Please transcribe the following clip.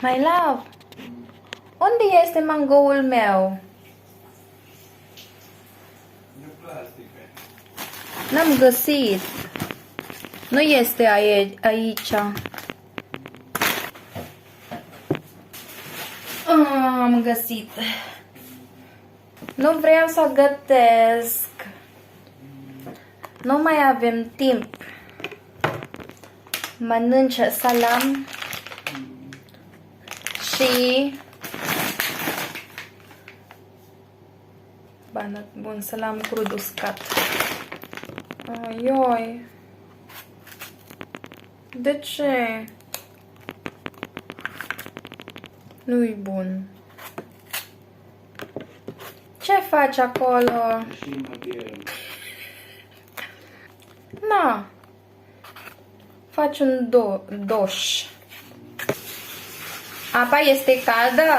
My love, unde este mangoul meu? N-am găsit. Nu este aici. Am găsit. Nu vreau să gătesc. Nu mai avem timp. Mănânc salam și banat bun, salam crud uscat. Aioi. De ce? Nu-i bun. Ce faci acolo? Na. Faci un doș. Apa este caldă?